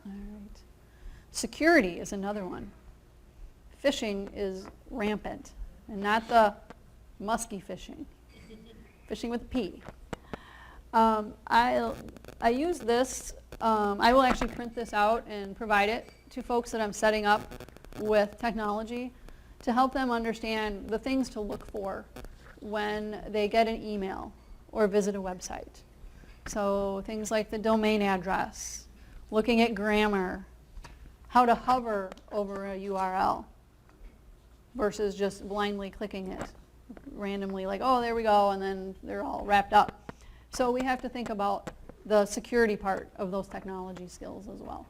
All right. Security is another one. Phishing is rampant, and not the musky phishing. Phishing with a P. I use this. I will actually print this out and provide it to folks that I'm setting up with technology to help them understand the things to look for when they get an email or visit a website. So things like the domain address, looking at grammar, how to hover over a URL versus just blindly clicking it randomly, like, oh, there we go, and then they're all wrapped up. So we have to think about the security part of those technology skills as well.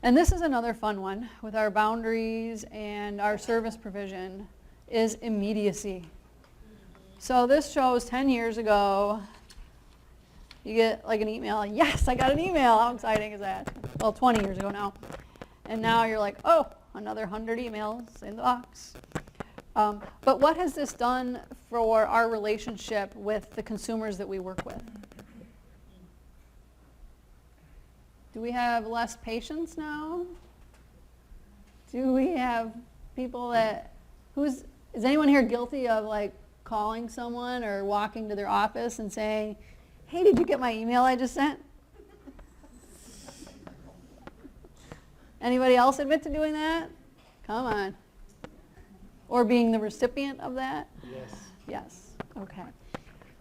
And this is another fun one with our boundaries and our service provision is immediacy. So this shows 10 years ago, you get like an email, yes, I got an email, how exciting is that? Well, 20 years ago now. And now you're like, oh, another 100 emails in the box. But what has this done for our relationship with the consumers that we work with? Do we have less patience now? Do we have people that, is anyone here guilty of like calling someone or walking to their office and saying, hey, did you get my email I just sent? Anybody else admit to doing that? Come on. Or being the recipient of that? Yes. Yes, okay.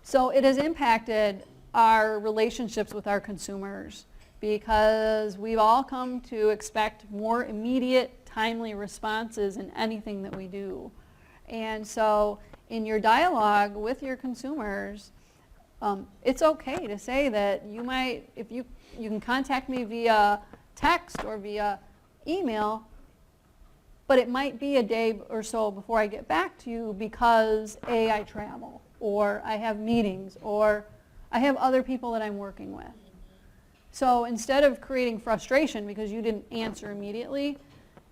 So it has impacted our relationships with our consumers because we've all come to expect more immediate, timely responses in anything that we do. And so in your dialogue with your consumers, it's okay to say that you might, if you can contact me via text or via email, but it might be a day or so before I get back to you because A, I travel, or I have meetings, or I have other people that I'm working with. So instead of creating frustration because you didn't answer immediately,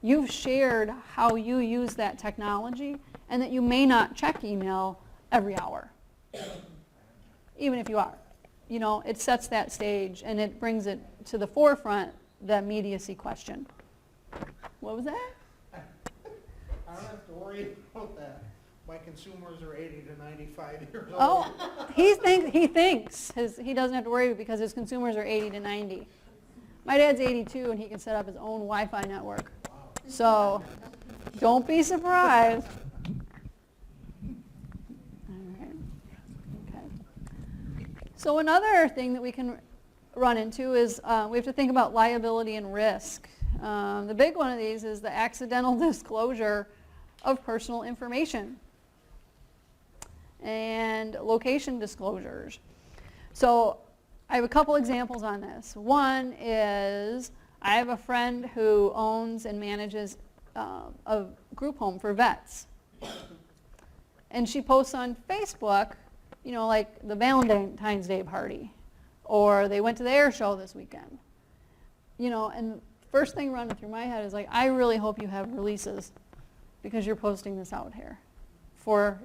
you've shared how you use that technology and that you may not check email every hour, even if you are. You know, it sets that stage and it brings it to the forefront, the immediacy question. What was that? I don't have to worry about that. My consumers are 80 to 95 years old. Oh, he thinks he doesn't have to worry because his consumers are 80 to 90. My dad's 82 and he can set up his own Wi-Fi network. Wow. So don't be surprised. All right. Okay. So another thing that we can run into is we have to think about liability and risk. The big one of these is the accidental disclosure of personal information and location disclosures. So I have a couple examples on this. One is I have a friend who owns and manages a group home for vets. And she posts on Facebook, you know, like the Valentine's Day party, or they went to the air show this weekend. You know, and first thing running through my head is like, I really hope you have releases because you're posting this out here for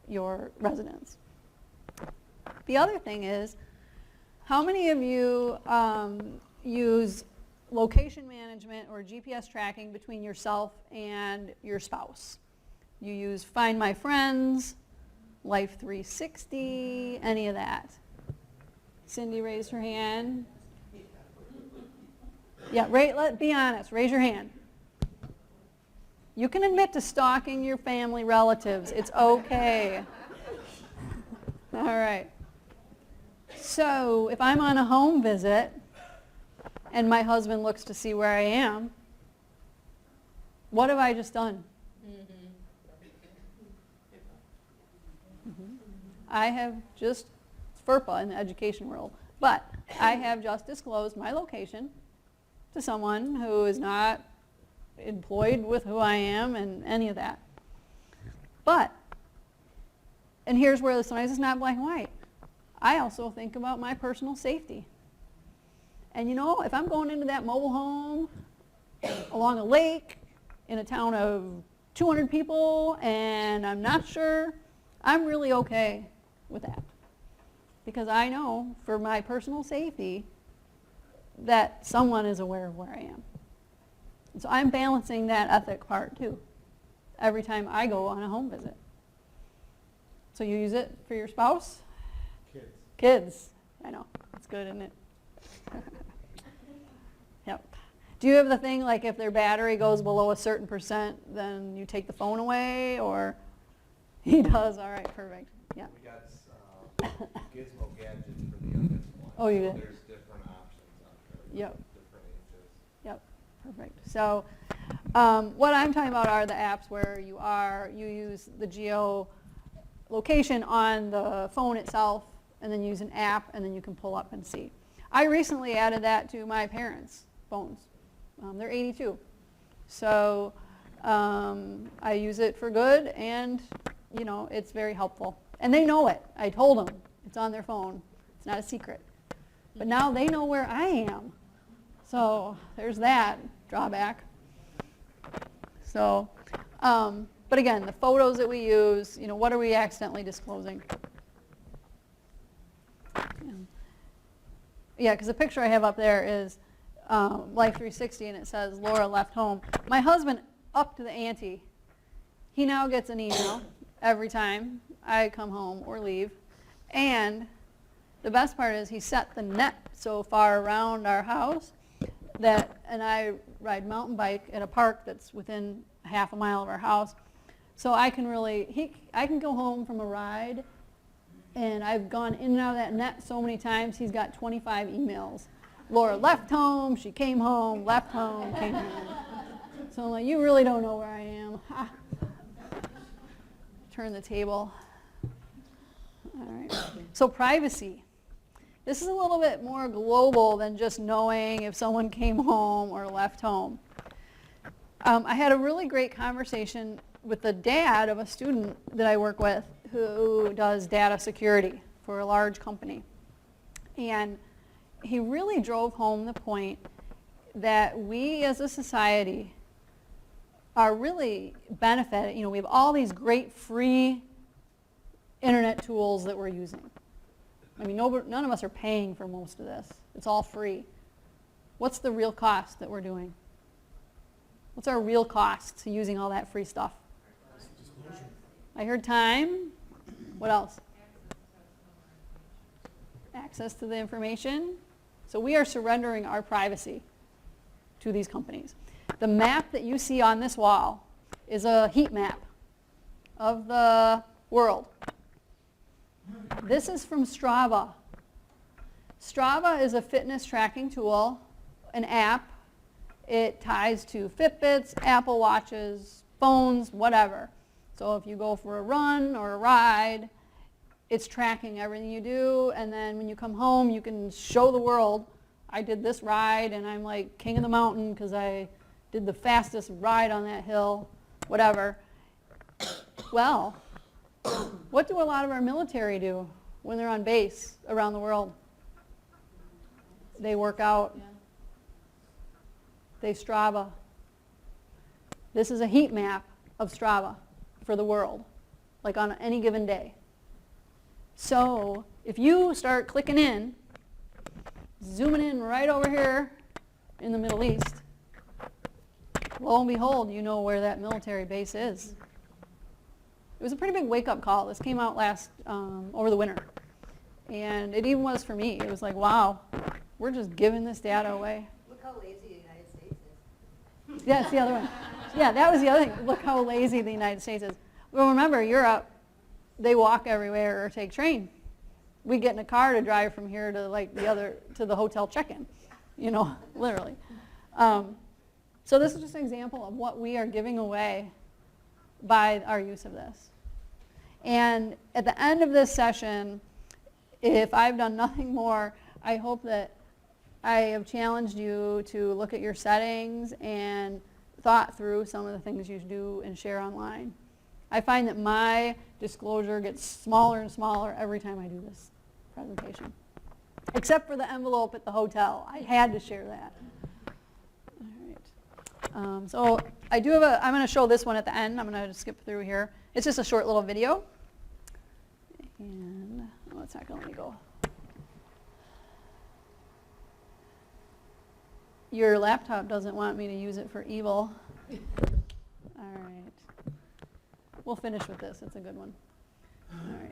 your residents. The other thing is, how many of you use location management or GPS tracking between yourself and your spouse? You use Find My Friends, Life 360, any of that? Cindy raised her hand. Yeah, be honest, raise your hand. You can admit to stalking your family relatives. It's okay. All right. So if I'm on a home visit and my husband looks to see where I am, what have I just done? I have just, it's FERPA in the education world, but I have just disclosed my location to someone who is not employed with who I am and any of that. But, and here's where sometimes it's not black and white. I also think about my personal safety. And you know, if I'm going into that mobile home along a lake in a town of 200 people and I'm not sure, I'm really okay with that. because I know for my personal safety that someone is aware of where I am. And so I'm balancing that ethic part too every time I go on a home visit. So you use it for your spouse? Kids. Kids. I know. It's good, isn't it? Yep. Do you have the thing like if their battery goes below a certain percent, then you take the phone away, or he does? All right, perfect. Yeah. We got Gizmo gadgets for the youngest one. Oh, you So did? there's different options out there. Yep. Different ages. Yep. Perfect. So what I'm talking about are the apps where you use the geolocation on the phone itself, and then use an app, and then you can pull up and see. I recently added that to my parents' phones. They're 82. So I use it for good, and you know, it's very helpful. And they know it. I told them it's on their phone. It's not a secret. But now they know where I am. So there's that drawback. So, but again, the photos that we use, you know, what are we accidentally disclosing? Yeah, because the picture I have up there is Life 360, and it says Laura left home. My husband upped the ante. He now gets an email every time I come home or leave. And the best part is he set the net so far around our house that, and I ride mountain bike at a park that's within half a mile of our house. So I can really, I can go home from a ride, and I've gone in and out of that net so many times, he's got 25 emails. Laura left home, she came home, left home, came home. So I'm like, you really don't know where I am. Ha. Turn the table. All right. So privacy. This is a little bit more global than just knowing if someone came home or left home. I had a really great conversation with the dad of a student that I work with who does data security for a large company. And he really drove home the point that we as a society are really benefiting. You know, we have all these great free internet tools that we're using. I mean, none of us are paying for most of this. It's all free. What's the real cost that we're doing? What's our real cost to using all that free stuff? I heard time. What else? Access to the information. So we are surrendering our privacy to these companies. The map that you see on this wall is a heat map of the world. This is from Strava. Strava is a fitness tracking tool, an app. It ties to Fitbits, Apple Watches, phones, whatever. So if you go for a run or a ride, it's tracking everything you do, and then when you come home, you can show the world, I did this ride, and I'm like king of the mountain because I did the fastest ride on that hill, whatever. Well, what do a lot of our military do when they're on base around the world? They work out. They Strava. This is a heat map of Strava for the world, like on any given day. So if you start clicking in, zooming in right over here in the Middle East, lo and behold, you know where that military base is. It was a pretty big wake-up call. This came out over the winter. And it even was for me. It was like, wow, we're just giving this data away. Look how lazy the United States is. Yeah, that's the other one. Yeah, that was the other thing. Look how lazy the United States is. Well, remember, Europe, they walk everywhere or take train. We get in a car to drive from here to to the hotel check-in, you know, literally. So this is just an example of what we are giving away by our use of this. And at the end of this session, if I've done nothing more, I hope that I have challenged you to look at your settings and thought through some of the things you do and share online. I find that my disclosure gets smaller and smaller every time I do this presentation. Except for the envelope at the hotel. I had to share that. All right. So I do have I'm going to show this one at the end. I'm going to skip through here. It's just a short little video. And, oh, it's not going to let me go Your laptop doesn't want me to use it for evil. All right. We'll finish with this. It's a good one. All right.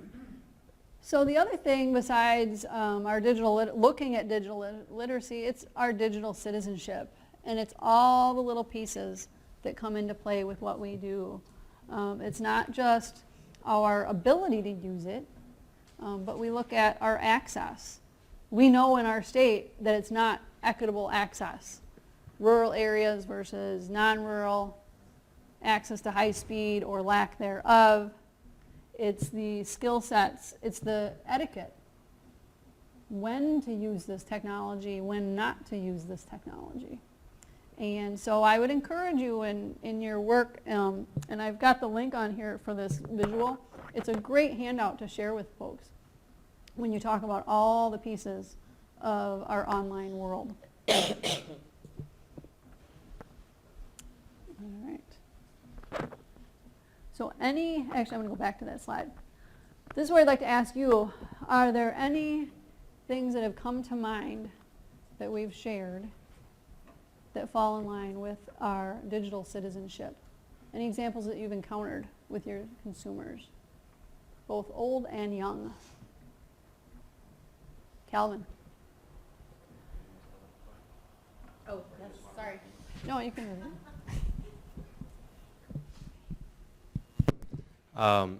So the other thing besides our looking at digital literacy, it's our digital citizenship. And it's all the little pieces that come into play with what we do. It's not just our ability to use it, but we look at our access. We know in our state that it's not equitable access. Rural areas versus non-rural, access to high speed or lack thereof. It's the skill sets, it's the etiquette. When to use this technology, when not to use this technology. And so I would encourage you in your work, and I've got the link on here for this visual. It's a great handout to share with folks when you talk about all the pieces of our online world. All right. So actually I'm going to go back to that slide. This is where I'd like to ask you, are there any things that have come to mind that we've shared that fall in line with our digital citizenship? Any examples that you've encountered with your consumers, both old and young? Calvin? Oh, yes, sorry. No, you can read it.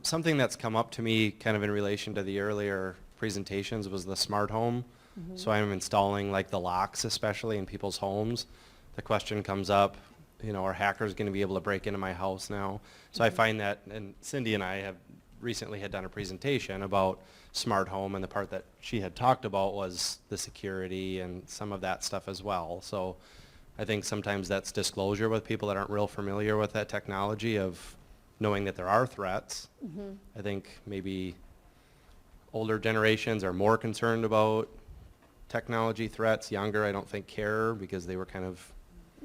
Something that's come up to me kind of in relation to the earlier presentations was the smart home. Mm-hmm. So I'm installing like the locks, especially in people's homes. The question comes up, are hackers going to be able to break into my house now? So I find that, and Cindy and I have recently had done a presentation about smart home, and the part that she had talked about was the security and some of that stuff as well. So I think sometimes that's disclosure with people that aren't real familiar with that technology of knowing that there are threats. Mm-hmm. I think maybe older generations are more concerned about technology threats. Younger, I don't think care because they were kind of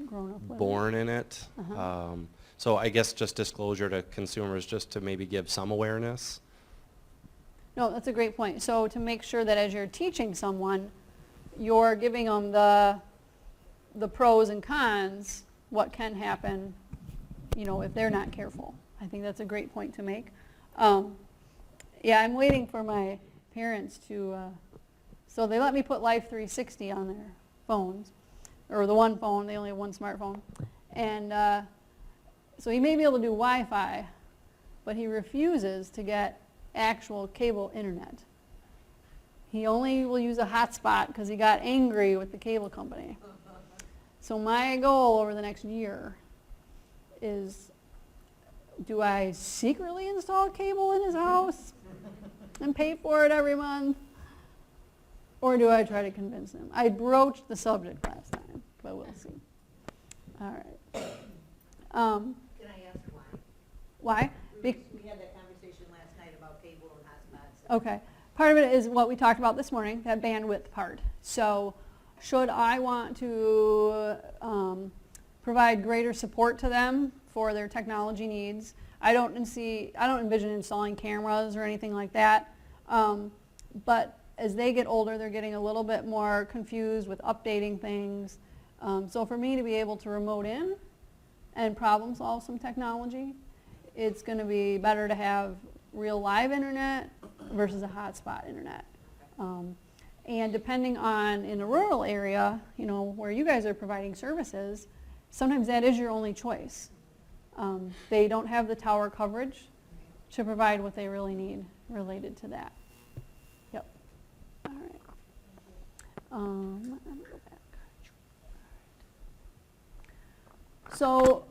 Grown up with born in it. Uh-huh. So I guess just disclosure to consumers just to maybe give some awareness. No, that's a great point. So to make sure that as you're teaching someone, you're giving them the pros and cons, what can happen, if they're not careful. I think that's a great point to make. Yeah, I'm waiting for my parents to, so they let me put Life 360 on their phones, or the one phone, they only have one smartphone. And so he may be able to do Wi-Fi, but he refuses to get actual cable internet. He only will use a hotspot because he got angry with the cable company. So my goal over the next year is, do I secretly install cable in his house and pay for it every month? Or do I try to convince him? I broached the subject last time, but we'll see. All right. Can I ask why? Why? We had that conversation last night about cable and hotspots. Okay. Part of it is what we talked about this morning, that bandwidth part. So should I want to provide greater support to them for their technology needs? I don't envision installing cameras or anything like that. But as they get older, they're getting a little bit more confused with updating things. So for me to be able to remote in and problem solve some technology, it's going to be better to have real live internet versus a hotspot internet. And depending on, in a rural area, where you guys are providing services, sometimes that is your only choice. They don't have the tower coverage to provide what they really need related to that. Yep. All right. Let me go back. So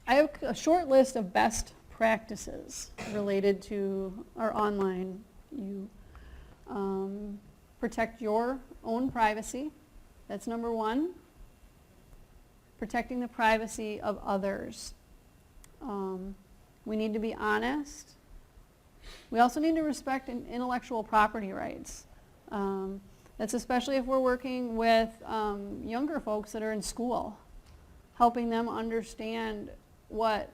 I have a short list of best practices related to our online. You protect your own privacy. That's number one. Protecting the privacy of others. We need to be honest. We also need to respect intellectual property rights. That's especially if we're working with younger folks that are in school, helping them understand what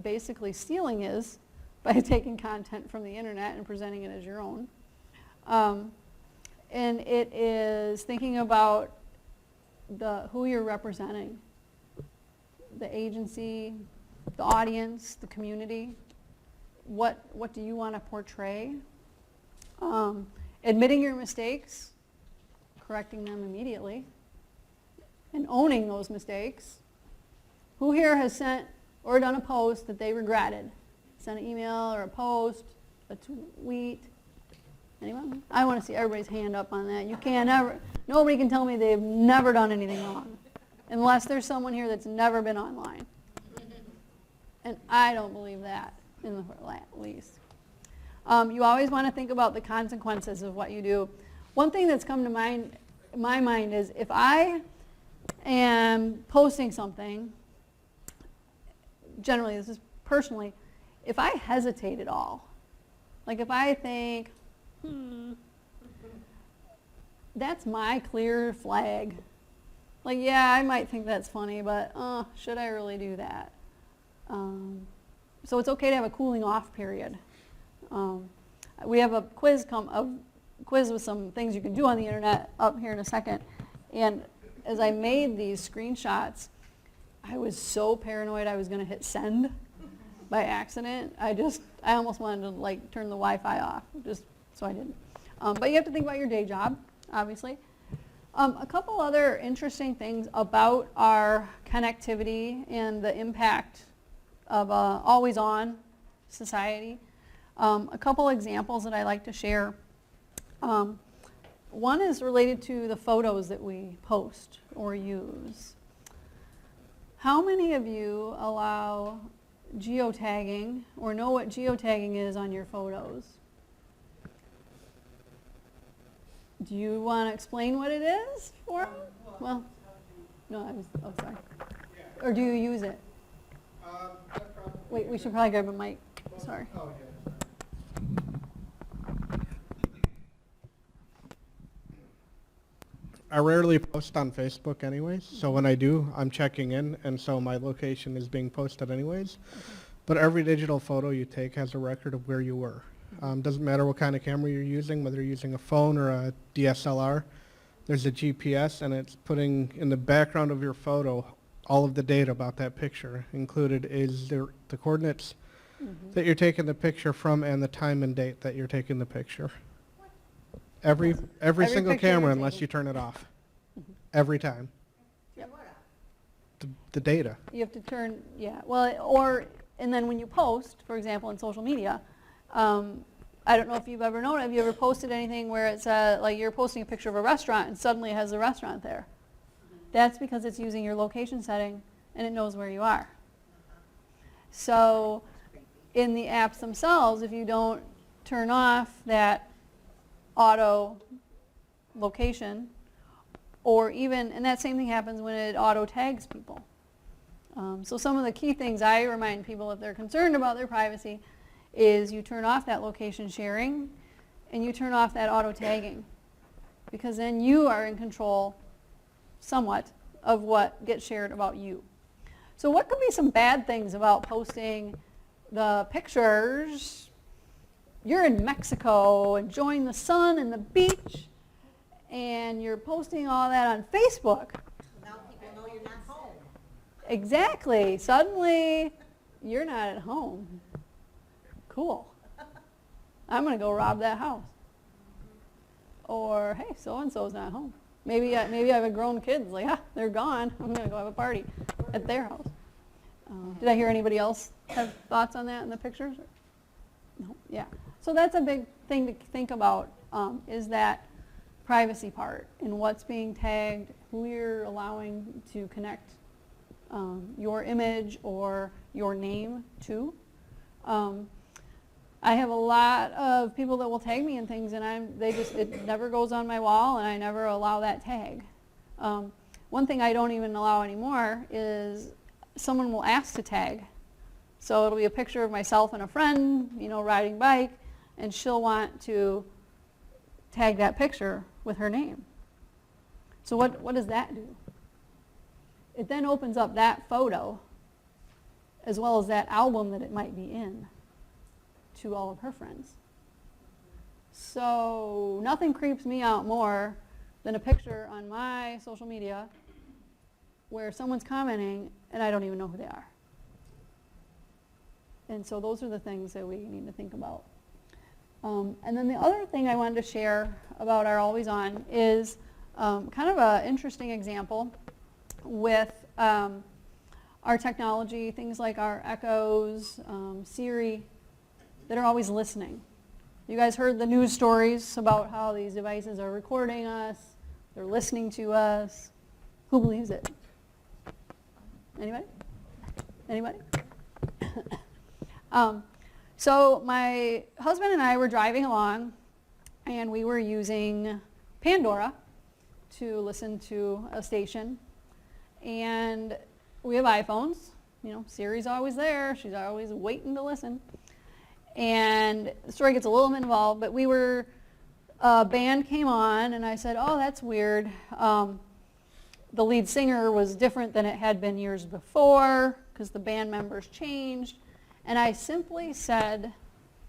basically stealing is by taking content from the internet and presenting it as your own. And it is thinking about who you're representing, the agency, the audience, the community. What do you want to portray? Admitting your mistakes, correcting them immediately, and owning those mistakes. Who here has sent or done a post that they regretted? Sent an email or a post, a tweet? Anyone? I want to see everybody's hand up on that. You can't ever, nobody can tell me they've never done anything wrong, unless there's someone here that's never been online. And I don't believe that, in the least. You always want to think about the consequences of what you do. One thing that's come to my mind is if I am posting something, generally this is personally, if I hesitate at all, like if I think, that's my clear flag. Like, yeah, I might think that's funny, but should I really do that? So it's okay to have a cooling off period. We have a quiz with some things you can do on the internet up here in a second. And as I made these screenshots, I was so paranoid I was going to hit send by accident. I almost wanted to like turn the Wi-Fi off, just so I didn't. But you have to think about your day job, obviously. A couple other interesting things about our connectivity and the impact of always-on society. A couple examples that I like to share. One is related to the photos that we post or use. How many of you allow geotagging or know what geotagging is on your photos? Do you want to explain what it is for them? Well, no, sorry. Or do you use it? Wait, we should probably grab a mic. Sorry. Oh, yeah. I rarely post on Facebook anyways, so when I do, I'm checking in, and so my location is being posted anyways. But every digital photo you take has a record of where you were. Doesn't matter what kind of camera you're using, whether you're using a phone or a DSLR, there's a GPS, and it's putting in the background of your photo all of the data about that picture. Included is the coordinates that you're taking the picture from and the time and date that you're taking the picture. Every single picture you're camera unless taking. you turn it off. Every time. Yep. The data. You have to turn, yeah. Well, and then when you post, for example, in social media, I don't know if you've ever known, have you ever posted anything where it's like you're posting a picture of a restaurant and suddenly it has a restaurant there? That's because it's using your location setting and it knows where you are. So in the apps themselves, if you don't turn off that auto location, or even, and that same thing happens when it auto tags people. So some of the key things I remind people if they're concerned about their privacy is you turn off that location sharing and you turn off that auto tagging, because then you are in control somewhat of what gets shared about you. So what could be some bad things about posting the pictures? You're in Mexico enjoying the sun and the beach, and you're posting all that on Facebook. Now people know you're not home. Exactly. Suddenly, you're not at home. Cool. I'm going to go rob that house. Or, hey, so-and-so's not home. Maybe I have a grown kids. Like, they're gone. I'm going to go have a party at their house. Did I hear anybody else have thoughts on that in the pictures? No? Yeah. So that's a big thing to think about, is that privacy part and what's being tagged, who you're allowing to connect your image or your name to. I have a lot of people that will tag me in things, and it never goes on my wall, and I never allow that tag. One thing I don't even allow anymore is someone will ask to tag. So it'll be a picture of myself and a friend, riding bike, and she'll want to tag that picture with her name. So what does that do? It then opens up that photo as well as that album that it might be in to all of her friends. So nothing creeps me out more than a picture on my social media where someone's commenting and I don't even know who they are. And so those are the things that we need to think about. And then the other thing I wanted to share about our Always On is kind of an interesting example with our technology, things like our Echoes, Siri, that are always listening. You guys heard the news stories about how these devices are recording us, they're listening to us. Who believes it? Anybody? Anybody? So my husband and I were driving along, and we were using Pandora to listen to a station. And we have iPhones. You know, Siri's always there. She's always waiting to listen. And the story gets a little involved, but a band came on, and I said, oh, that's weird. The lead singer was different than it had been years before because the band members changed. And I simply said,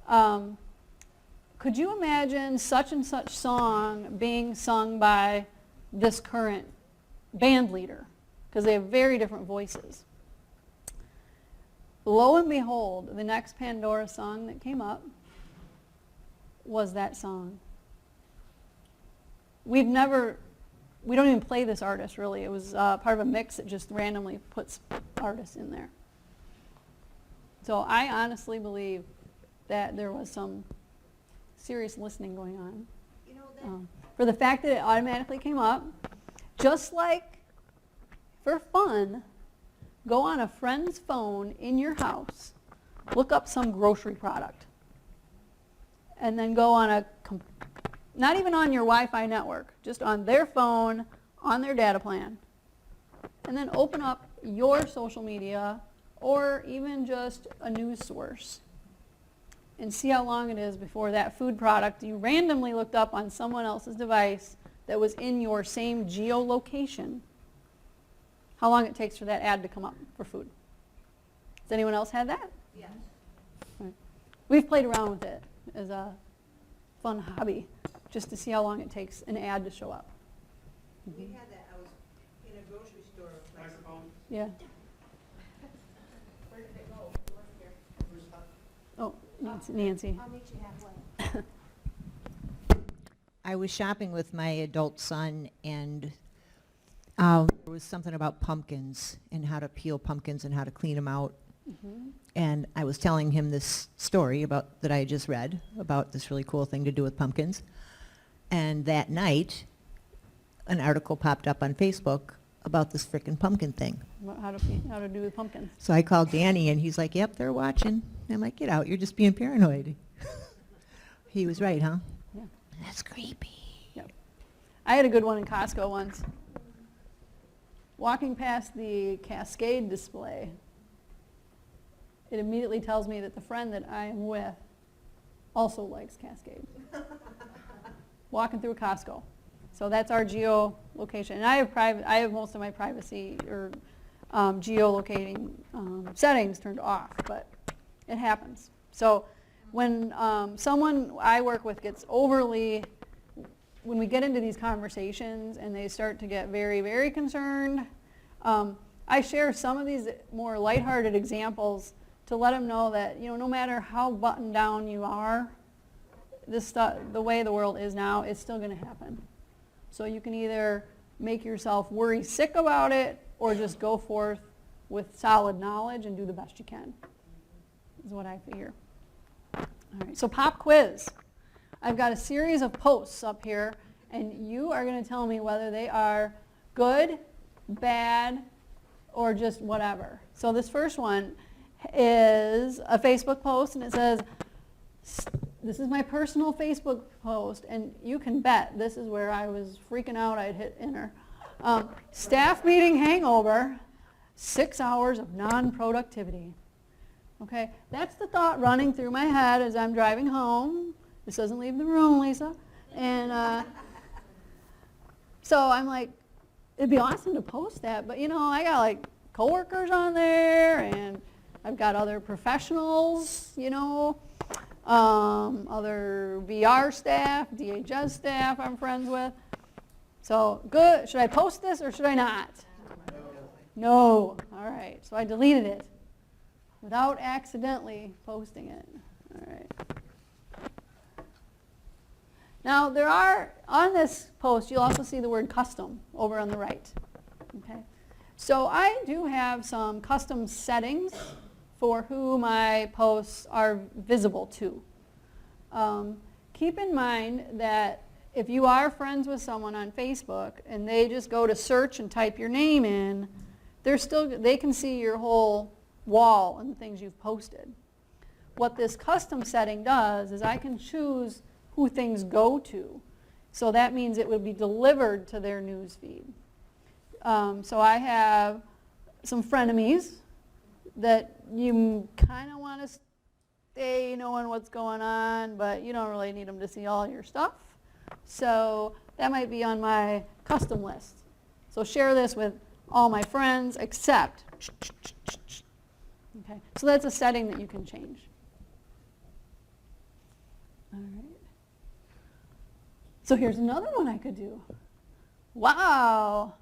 could you imagine such and such song being sung by this current band leader? Because they have very different voices. Lo and behold, the next Pandora song that came up was that song. We don't even play this artist, really. It was part of a mix that just randomly puts artists in there. So I honestly believe that there was some serious listening going on. You know, that, For the fact that it automatically came up, just like for fun, go on a friend's phone in your house, look up some grocery product, and then go on not even on your Wi-Fi network, just on their phone, on their data plan, and then open up your social media or even just a news source and see how long it is before that food product you randomly looked up on someone else's device that was in your same geolocation, how long it takes for that ad to come up for food. Has anyone else had that? yes. Right. We've played around with it as a fun hobby just to see how long it takes an ad to show up. We had that, I was in a grocery store. Microphone? Yeah. Where did it go? Oh, Nancy. I'll meet you halfway. I was shopping with my adult son, and there was something about pumpkins and how to peel pumpkins and how to clean them out. Mm-hmm. And I was telling him this story that I had just read about this really cool thing to do with pumpkins. And that night, an article popped up on Facebook about this frickin' pumpkin thing. How to do with pumpkins. So I called Danny, and he's like, yep, they're watching. And I'm like, get out, you're just being paranoid. He was right, huh? Yeah. That's creepy. Yep. I had a good one in Costco once. Walking past the Cascade display, it immediately tells me that the friend that I am with also likes Cascade. Walking through Costco. So that's our geolocation. And I have most of my privacy or geolocating settings turned off, but it happens. So when someone I work with gets when we get into these conversations and they start to get very, very concerned, I share some of these more lighthearted examples to let them know that, you know, no matter how buttoned down you are, this stuff, the way the world is now, it's still going to happen. So you can either make yourself worry sick about it or just go forth with solid knowledge and do the best you can, is what I figure. All right, so pop quiz. I've got a series of posts up here, and you are going to tell me whether they are good, bad, or just whatever. So this first one is a Facebook post, and it says, this is my personal Facebook post, and you can bet this is where I was freaking out. I'd hit enter. Staff meeting hangover, 6 hours of non-productivity. Okay, that's the thought running through my head as I'm driving home. This doesn't leave the room, Lisa. And so I'm like, it'd be awesome to post that, but you know, I got like coworkers on there, and I've got other professionals, you know, other VR staff, DHS staff I'm friends with. So good. Should I post this or should I not? No. All right. So I deleted it without accidentally posting it. All right. Now there are, on this post, you'll also see the word custom over on the right. Okay. So I do have some custom settings for who my posts are visible to. Keep in mind that if you are friends with someone on Facebook and they just go to search and type your name in, they can see your whole wall and the things you've posted. What this custom setting does is I can choose who things go to. So that means it would be delivered to their news feed. So I have some frenemies that you kind of want to stay knowing what's going on, but you don't really need them to see all your stuff. So that might be on my custom list. So share this with all my friends except, okay. So that's a setting that you can change. All right. So here's another one I could do. Wow.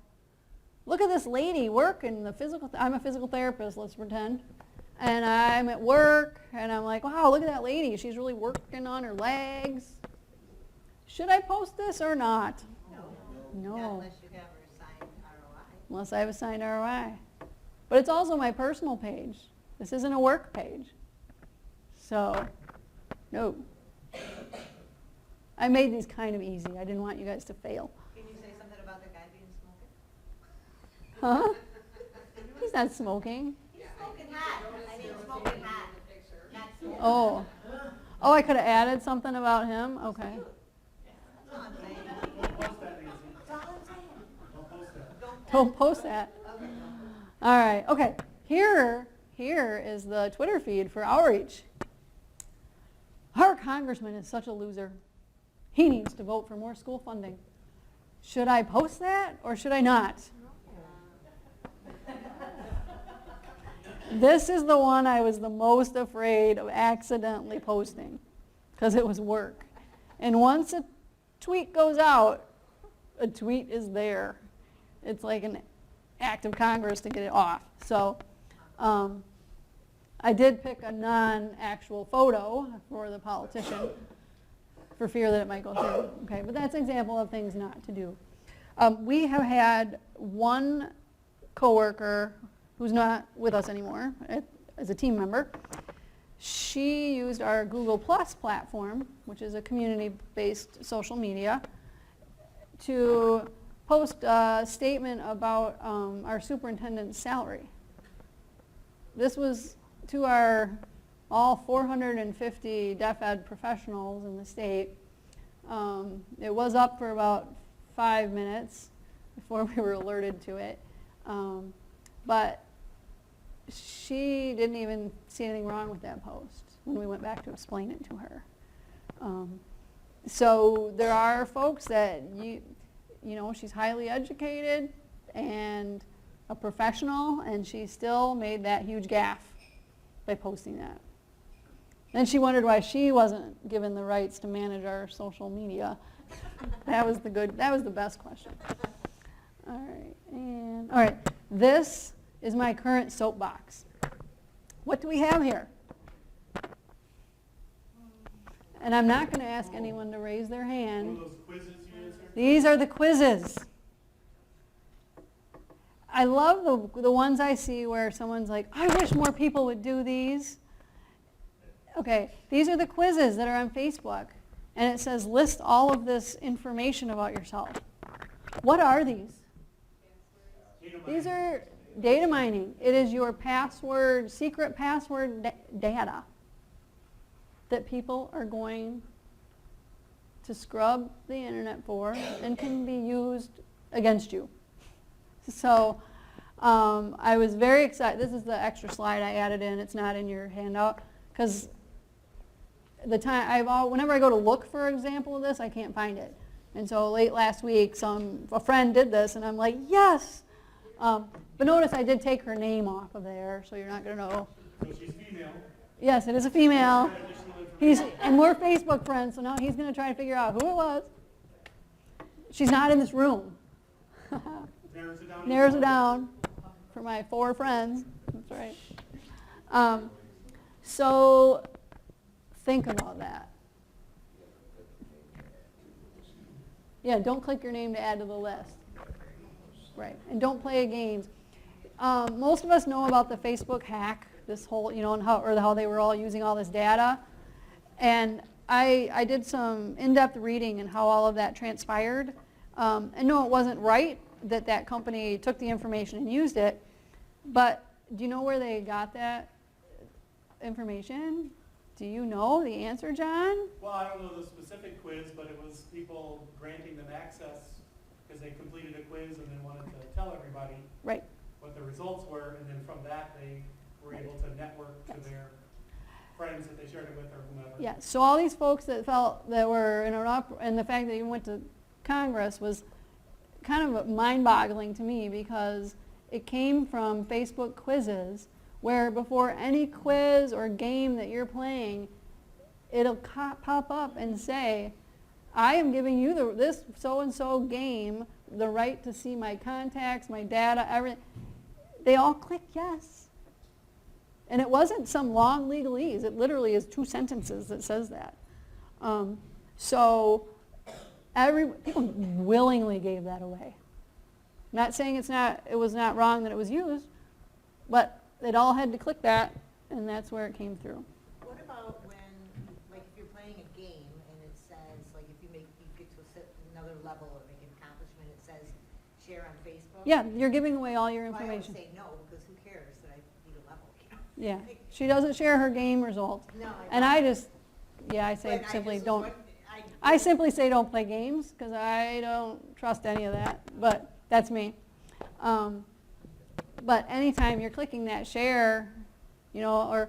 Look at this lady working the physical, I'm a physical therapist, let's pretend. And I'm at work and I'm like, wow, look at that lady. She's really working on her legs. Should I post this or not? No. Unless you have her assigned ROI. Unless I have assigned ROI. But it's also my personal page. This isn't a work page. So, no. I made these kind of easy. I didn't want you guys to fail. Can you say something about the guy being smoking? Huh? He's not smoking. He's smoking hot. I mean, smoking hot. Not smoking. Oh. Oh, I could have added something about him? Okay. That's all I'm saying. That's all I'm saying. Don't post that. All right. Okay. Here is the Twitter feed for Outreach. Our congressman is such a loser. He needs to vote for more school funding. Should I post that or should I not? This is the one I was the most afraid of accidentally posting because it was work. And once a tweet goes out, a tweet is there. It's like an act of Congress to get it off. So I did pick a non-actual photo for the politician for fear that it might go through. Okay, but that's an example of things not to do. We have had one coworker who's not with us anymore as a team member. She used our Google Plus platform, which is a community-based social media, to post a statement about our superintendent's salary. This was to all 450 deaf ed professionals in the state. It was up for about 5 minutes before we were alerted to it. But she didn't even see anything wrong with that post when we went back to explain it to her. So there are folks that, you know, she's highly educated and a professional, and she still made that huge gaffe by posting that. Then she wondered why she wasn't given the rights to manage our social media. That was the best question. All right, this is my current soapbox. What do we have here? And I'm not going to ask anyone to raise their hand. Those quizzes you answered? These are the quizzes. I love the ones I see where someone's like, I wish more people would do these. Okay, these are the quizzes that are on Facebook. And it says list all of this information about yourself. What are these? These are data mining. It is your password, secret password data that people are going to scrub the internet for and can be used against you. So I was very excited. This is the extra slide I added in. It's not in your handout because whenever I go to look for an example of this, I can't find it. And so late last week, a friend did this, and I'm like, yes. But notice I did take her name off of there, so you're not going to know. So she's female. Yes, it is a female. And we're Facebook friends, so now he's going to try to figure out who it was. She's not in this room. Narrows it down. Narrows it down for my 4 friends. That's right. So think about that. Yeah, don't click your name to add to the list. Right, and don't play games. Most of us know about the Facebook hack, this whole, and how they were all using all this data. And I did some in-depth reading and how all of that transpired. And no, it wasn't right that that company took the information and used it. But do you know where they got that information? Do you know the answer, John? Well, I don't know the specific quiz, but it was people granting them access because they completed a quiz and then wanted to tell everybody Right. what the results were, and then from that they were able to network to their friends that they shared it with or whomever. Yeah, so all these folks that felt that were in and the fact that you went to Congress was kind of mind-boggling to me, because it came from Facebook quizzes where before any quiz or game that you're playing, it'll pop up and say, I am giving you this so-and-so game the right to see my contacts, my data, everything. They all click yes. And it wasn't some long legalese. It literally is 2 sentences that says that. So people willingly gave that away. Not saying it was not wrong that it was used, but they all had to click that, and that's where it came through. What about when, like, if you're playing a game and it says, like, if you get to another level or make an accomplishment, it says share on Facebook? Yeah, you're giving away all your Well, I information. always say no, because who cares that I beat a level, Yeah, she doesn't share her game results. No, And don't. I say But simply just don't. was I simply say don't play games, because I don't trust any of that, but that's me. But anytime you're clicking that share, or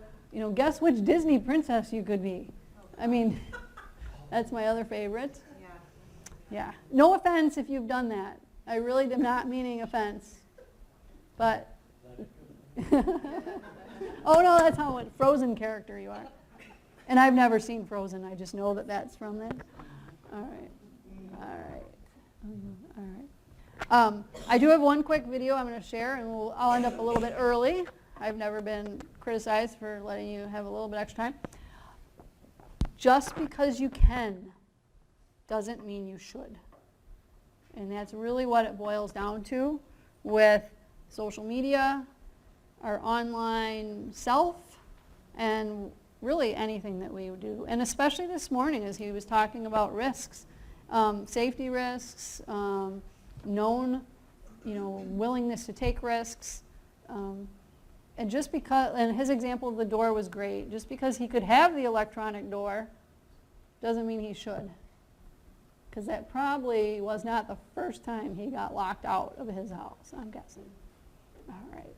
guess which Disney princess you could be. I mean, that's my other favorite. Yeah. Yeah. No offense if you've done that. I really am not meaning offense. But, oh no, that's how Frozen character you are. And I've never seen Frozen. I just know that that's from this. All right. All right. All right. I do have one quick video I'm going to share, and I'll end up a little bit early. I've never been criticized for letting you have a little bit extra time. Just because you can doesn't mean you should. And that's really what it boils down to with social media, our online self, and really anything that we do. And especially this morning as he was talking about risks, safety risks, known, willingness to take risks. And just because, and his example of the door was great, just because he could have the electronic door doesn't mean he should. Because that probably was not the first time he got locked out of his house, I'm guessing. All right.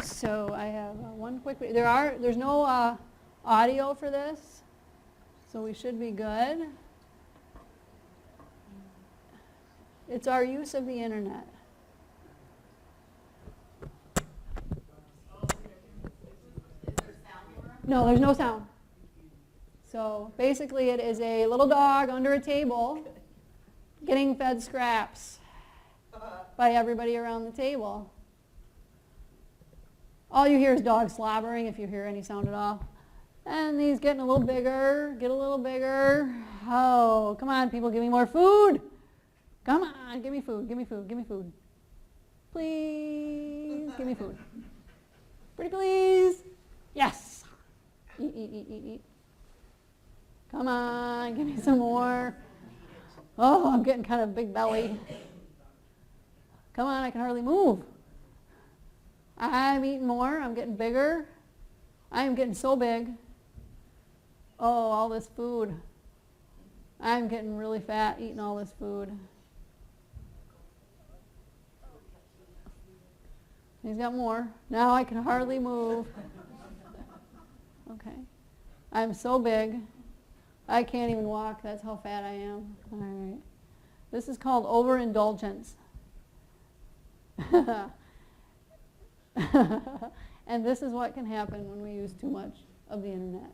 So I have one quick, there's no audio for this, so we should be good. It's our use of the internet. No, there's no sound. So basically it is a little dog under a table getting fed scraps by everybody around the table. All you hear is dogs slobbering, if you hear any sound at all. And he's getting a little bigger, get a little bigger. Oh, come on, people, give me more food. Come on, give me food, give me food, give me food. Please, give me food. Pretty please. Yes. Eat, eat, eat, eat, eat. Come on, give me some more. Oh, I'm getting kind of big belly. Come on, I can hardly move. I'm eating more, I'm getting bigger. I am getting so big. Oh, all this food. I'm getting really fat eating all this food. He's got more. Now I can hardly move. Okay. I'm so big. I can't even walk. That's how fat I am. All right. This is called overindulgence. And this is what can happen when we use too much of the internet.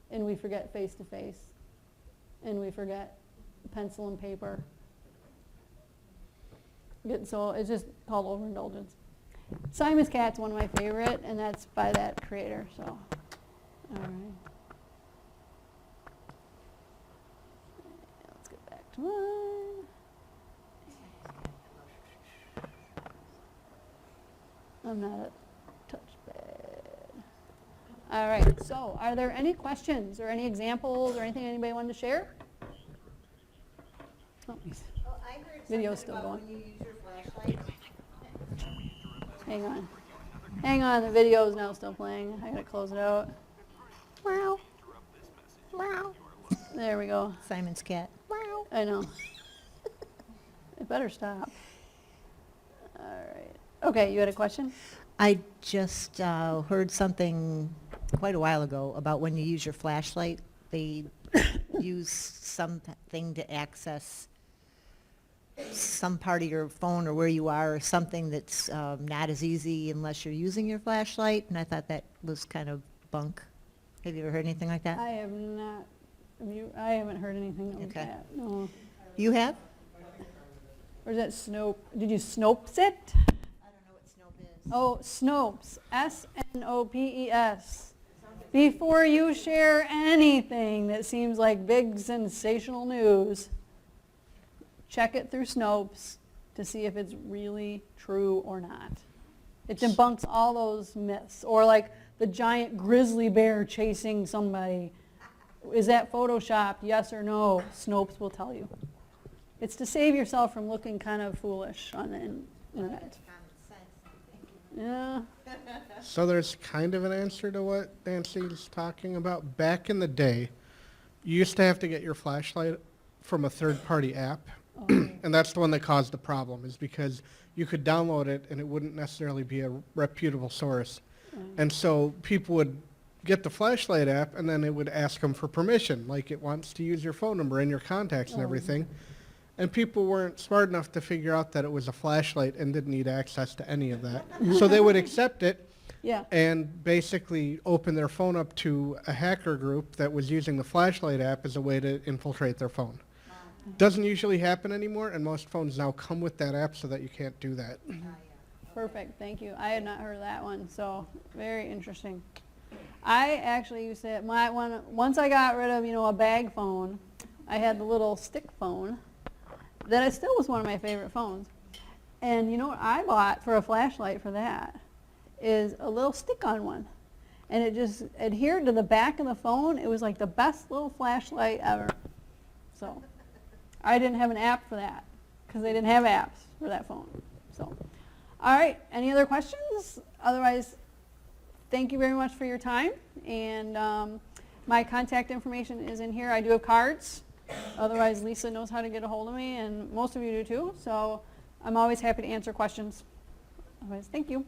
And we forget face-to-face. And we forget pencil and paper. So it's just called overindulgence. Simon's Cat's one of my favorite, and that's by that creator, so. All right. Let's get back to mine. I'm not a touchpad. All right, so are there any questions or any examples or anything anybody wanted to share? Oh, Oh, I heard Video's something still about going. when you use your flashlight. hang on. Hang on, the video is now still playing. I gotta close it out. Wow. Wow. There we go. Simon's cat. Wow. I know. It better stop. All right. Okay, you had a question? I just heard something quite a while ago about when you use your flashlight, they use something to access some part of your phone or where you are, or something that's not as easy unless you're using your flashlight, and I thought that was kind of bunk. Have you ever heard anything like that? I have not. I haven't heard anything like Okay. that. No. You have? Or is that Snope? Did you Snopes it? I don't know what Snope is. Oh, Snopes. S-N-O-P-E-S. Before you share anything that seems like big sensational news, check it through Snopes to see if it's really true or not. It debunks all those myths. Or like the giant grizzly bear chasing somebody. Is that photoshopped? Yes or no? Snopes will tell you. It's to save yourself from looking kind of foolish on the internet. That's common sense, I think. Yeah. So there's kind of an answer to what Nancy's talking about. Back in the day, you used to have to get your flashlight from a third-party app, Oh. and that's the one that caused the problem, is because you could download it and it wouldn't necessarily be a reputable source. And so people would get the flashlight app and then it would ask them for permission, like it wants to use your phone number and your contacts and Oh. everything. And people weren't smart enough to figure out that it was a flashlight and didn't need access to any of that. So they would accept it Yeah. and basically open their phone up to a hacker group that was using the flashlight app as a way to infiltrate their phone. Doesn't usually happen anymore, and most phones now come with that app so that you can't do that. Perfect, thank you. I had not heard of that one, so very interesting. I actually used to, once I got rid of, a bag phone, I had the little stick phone. That it still was one of my favorite phones. And you know what I bought for a flashlight for that is a little stick-on one. And it just adhered to the back of the phone. It was like the best little flashlight ever. So I didn't have an app for that because they didn't have apps for that phone. So, all right, any other questions? Otherwise, thank you very much for your time. And my contact information is in here. I do have cards. Otherwise, Lisa knows how to get a hold of me, and most of you do too. So I'm always happy to answer questions. Otherwise, thank you.